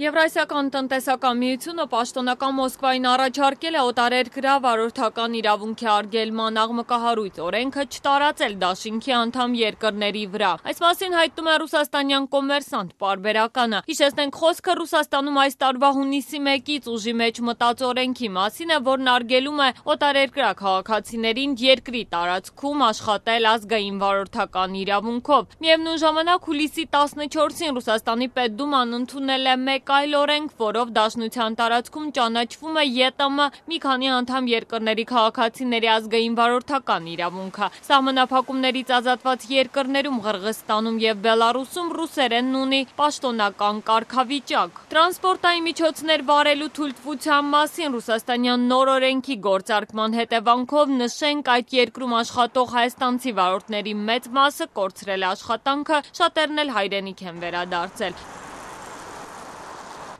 Եվրասիական տնտեսական միությունը պաշտոնական Մոսկվային առաջարկել է օտարերկրյա վարորդական իրավունքի արգելման աղմկահարույց օրենքը չտարածել դաշինքի անդամ երկրների վրա։ Այս մասին հայտնում է ռուսաստանյան Կոմերսանտ պարբերականը։ Հիշեցնենք, խոսքը Ռուսաստանում այս տարվա հունիսի 1-ից ուժի մեջ մտած օրենքի մասին է, որն արգելում է օտարերկրյա քաղաքացիներին երկրի տարածքում աշխատել ազգային վարորդական իրավունքով։ Միևնույն ժամանակ հուլիսի 14-ին Ռուսաստանի Պետդուման ընդունել է մեկ այլ օրենք, որով դաշնության տարածքում ճանաչվում է ԵՏՄ մի քանի անդամ երկրների քաղաքացիների ազգային վարորդական իրավունքը։ Սահմանափակումներից ազատված երկրներում Ղրղստանում եւ Բելարուսում ռուսերենն ունի պաշտոնական կարգավիճակ։ Տրանսպորտային միջոցներ վարելու թույլտվության մասին ռուսաստանյան նոր օրենքի գործարկման հետևանքով նշենք, այդ երկրում աշխատող հայաստանցի վարորդների մեծ մասը կորցրել է աշխատանքը, շատերն էլ հայրենիք են վերադարձել։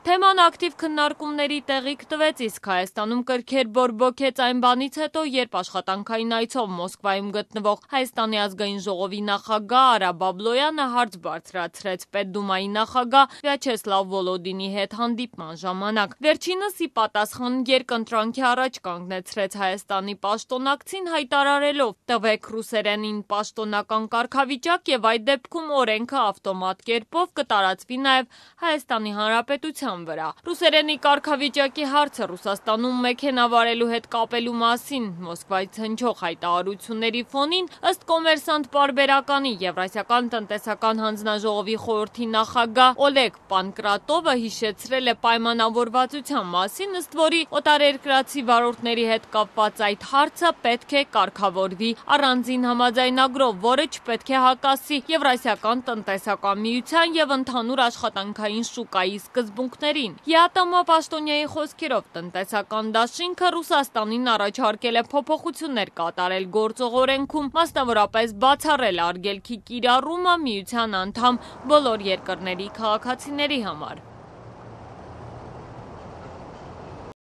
Թեման ակտիվ քննարկումների տեղիք տվեց, իսկ Հայաստանում կրքեր բորբոքեց այն բանից հետո, երբ աշխատանքային այցով Մոսկվայում գտնվող Հայաստանի ազգային ժողովի նախագահ Արա Բաբլոյանը հարց բարձրացրեց Պետդումայի նախագահ Վյաչեսլավ Վոլոդինի հետ հանդիպման ժամանակ։ Վերջինս ի պատասխան երկընտրանքի առաջ կանգնեցրեց Հայաստանի պաշտոնակցին, հայտարարելով՝ տվեք ռուսերենին պաշտոնական կարգավիճակ եւ այդ դեպքում օրենքը ավտոմատ կերպով կտարածվի նաեւ Հայաստանի Հանրապետության վրա։ Ռուսերենի կարգավիճակի հարցը Ռուսաստանում մեքենա վարելու հետ կապելու մասին Մոսկվայից հնչող հայտարարությունների ֆոնին ըստ Կոմերսանտ պարբերականի Եվրասիական տնտեսական հանձնաժողովի խորհրդի նախագահ Օլեգ Պանկրատովը հիշեցրել է պայմանավորվածության մասին, ըստ որի օտարերկրացի վարորդների հետ կապված այդ հարցը պետք է կարգավորվի առանձին համաձայնագրով, որը չպետք է հակասի Եվրասիական տնտեսական միության եւ ընդհանուր աշխատանքային շուկայի սկզբունքներին։ ԵԱՏՄ պաշտոնյայի խոսքերով տնտեսական դաշինքը Ռուսաստանին առաջարկել է փոփոխություններ կատարել գործող օրենքում, մասնավորապես բացառել արգելքի կիրառումը միության անդամ բոլոր երկրների քաղաքացիների համար։